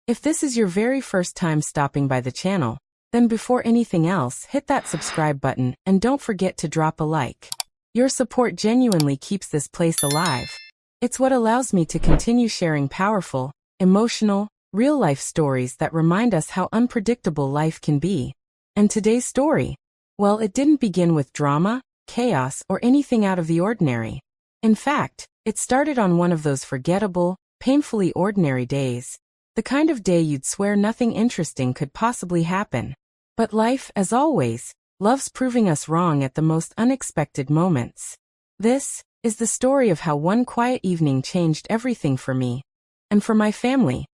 If this is your very first time stopping by the channel, then before anything else, hit that subscribe button and don't forget to drop a like. Your support genuinely keeps this place alive. It's what allows me to continue sharing powerful, emotional, real-life stories that remind us how unpredictable life can be. And today's story? Well, it didn't begin with drama, chaos, or anything out of the ordinary. In fact, it started on one of those forgettable, painfully ordinary days. The kind of day you'd swear nothing interesting could possibly happen. But life, as always, loves proving us wrong at the most unexpected moments. This is the story of how one quiet evening changed everything for me. And for my family.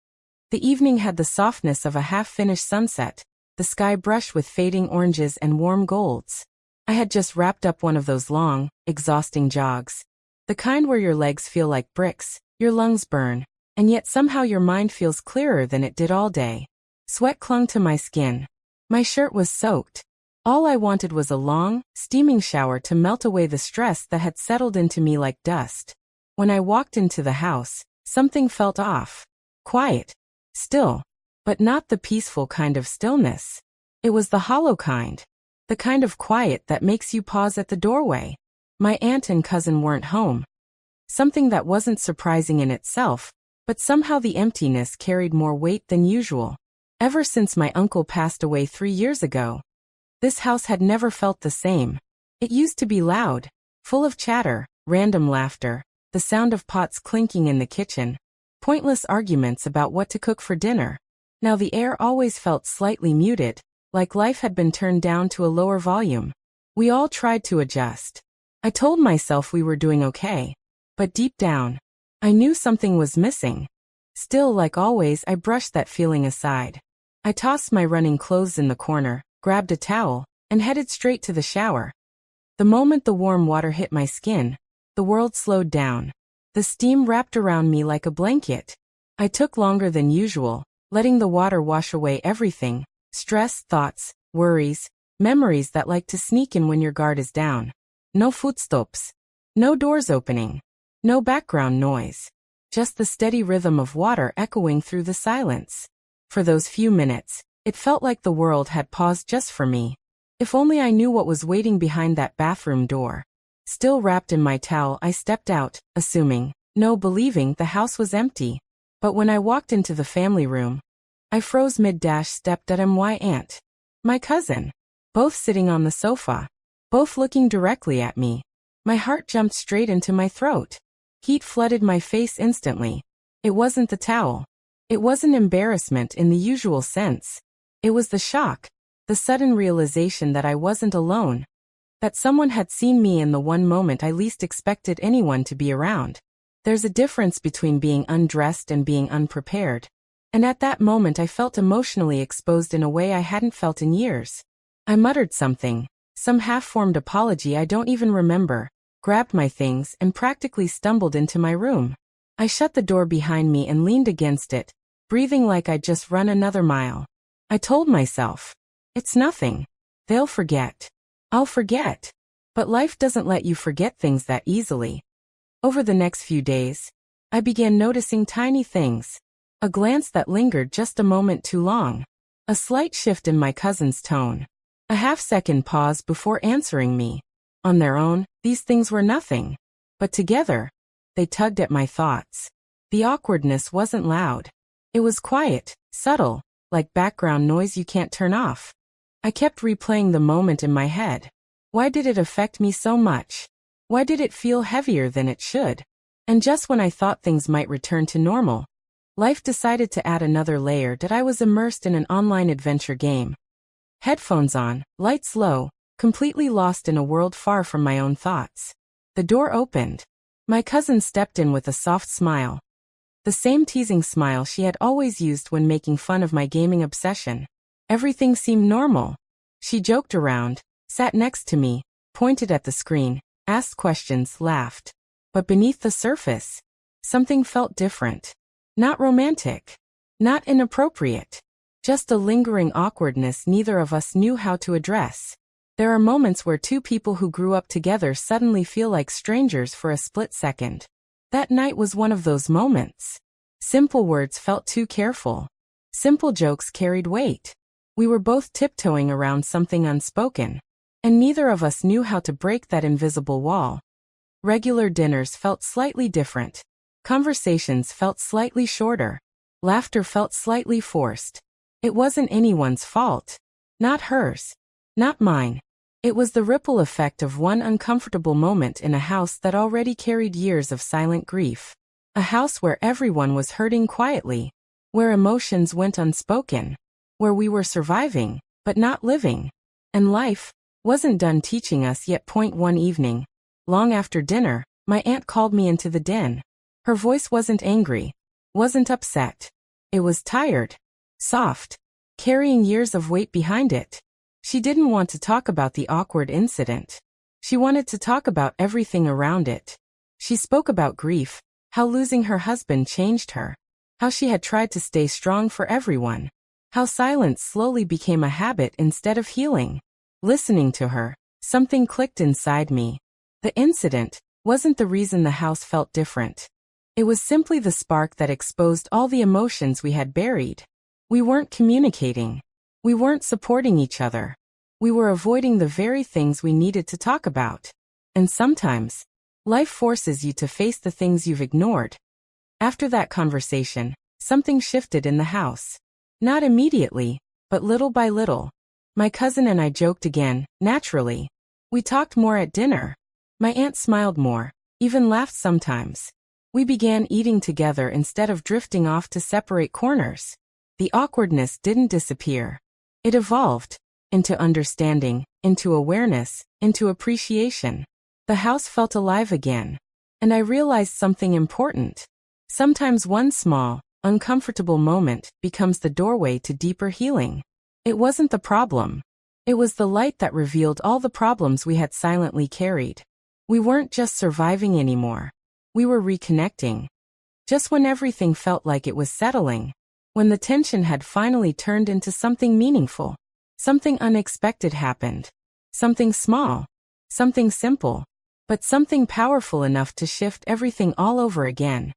The evening had the softness of a half-finished sunset, the sky brushed with fading oranges and warm golds. I had just wrapped up one of those long, exhausting jogs. The kind where your legs feel like bricks, your lungs burn, and yet somehow your mind feels clearer than it did all day. Sweat clung to my skin. My shirt was soaked. All I wanted was a long, steaming shower to melt away the stress that had settled into me like dust. When I walked into the house, something felt off. Quiet. Still. But not the peaceful kind of stillness. It was the hollow kind. The kind of quiet that makes you pause at the doorway. My aunt and cousin weren't home. Something that wasn't surprising in itself, but somehow the emptiness carried more weight than usual. Ever since my uncle passed away 3 years ago, this house had never felt the same. It used to be loud, full of chatter, random laughter, the sound of pots clinking in the kitchen, pointless arguments about what to cook for dinner. Now the air always felt slightly muted, like life had been turned down to a lower volume. We all tried to adjust. I told myself we were doing okay. But deep down, I knew something was missing. Still, like always, I brushed that feeling aside. I tossed my running clothes in the corner, grabbed a towel, and headed straight to the shower. The moment the warm water hit my skin, the world slowed down. The steam wrapped around me like a blanket. I took longer than usual, letting the water wash away everything, stress, thoughts, worries, memories that like to sneak in when your guard is down. No footsteps. No doors opening. No background noise. Just the steady rhythm of water echoing through the silence. For those few minutes, it felt like the world had paused just for me. If only I knew what was waiting behind that bathroom door. Still wrapped in my towel, I stepped out, assuming, no, believing the house was empty. But when I walked into the family room, I froze mid-stepped at my aunt, my cousin, both sitting on the sofa, both looking directly at me. My heart jumped straight into my throat. Heat flooded my face instantly. It wasn't the towel. It wasn't embarrassment in the usual sense. It was the shock, the sudden realization that I wasn't alone. That someone had seen me in the one moment I least expected anyone to be around. There's a difference between being undressed and being unprepared. And at that moment I felt emotionally exposed in a way I hadn't felt in years. I muttered something, some half-formed apology I don't even remember, grabbed my things and practically stumbled into my room. I shut the door behind me and leaned against it, breathing like I'd just run another mile. I told myself, it's nothing. They'll forget. I'll forget. But life doesn't let you forget things that easily. Over the next few days, I began noticing tiny things. A glance that lingered just a moment too long. A slight shift in my cousin's tone. A half-second pause before answering me. On their own, these things were nothing. But together, they tugged at my thoughts. The awkwardness wasn't loud. It was quiet, subtle, like background noise you can't turn off. I kept replaying the moment in my head. Why did it affect me so much? Why did it feel heavier than it should? And just when I thought things might return to normal, life decided to add another layer that I was immersed in an online adventure game. Headphones on, lights low, completely lost in a world far from my own thoughts. The door opened. My cousin stepped in with a soft smile. The same teasing smile she had always used when making fun of my gaming obsession. Everything seemed normal. She joked around, sat next to me, pointed at the screen, asked questions, laughed. But beneath the surface, something felt different. Not romantic. Not inappropriate. Just a lingering awkwardness neither of us knew how to address. There are moments where two people who grew up together suddenly feel like strangers for a split second. That night was one of those moments. Simple words felt too careful. Simple jokes carried weight. We were both tiptoeing around something unspoken, and neither of us knew how to break that invisible wall. Regular dinners felt slightly different. Conversations felt slightly shorter. Laughter felt slightly forced. It wasn't anyone's fault. Not hers. Not mine. It was the ripple effect of one uncomfortable moment in a house that already carried years of silent grief. A house where everyone was hurting quietly, where emotions went unspoken, where we were surviving, but not living. And life wasn't done teaching us yet. One evening, long after dinner, my aunt called me into the den. Her voice wasn't angry, wasn't upset. It was tired, soft, carrying years of weight behind it. She didn't want to talk about the awkward incident. She wanted to talk about everything around it. She spoke about grief, how losing her husband changed her, how she had tried to stay strong for everyone, how silence slowly became a habit instead of healing. Listening to her, something clicked inside me. The incident wasn't the reason the house felt different. It was simply the spark that exposed all the emotions we had buried. We weren't communicating. We weren't supporting each other. We were avoiding the very things we needed to talk about. And sometimes, life forces you to face the things you've ignored. After that conversation, something shifted in the house. Not immediately, but little by little. My cousin and I joked again, naturally. We talked more at dinner. My aunt smiled more, even laughed sometimes. We began eating together instead of drifting off to separate corners. The awkwardness didn't disappear. It evolved into understanding, into awareness, into appreciation. The house felt alive again. And I realized something important. Sometimes one small, uncomfortable moment becomes the doorway to deeper healing. It wasn't the problem. It was the light that revealed all the problems we had silently carried. We weren't just surviving anymore. We were reconnecting. Just when everything felt like it was settling, when the tension had finally turned into something meaningful, something unexpected happened. Something small, something simple, but something powerful enough to shift everything all over again.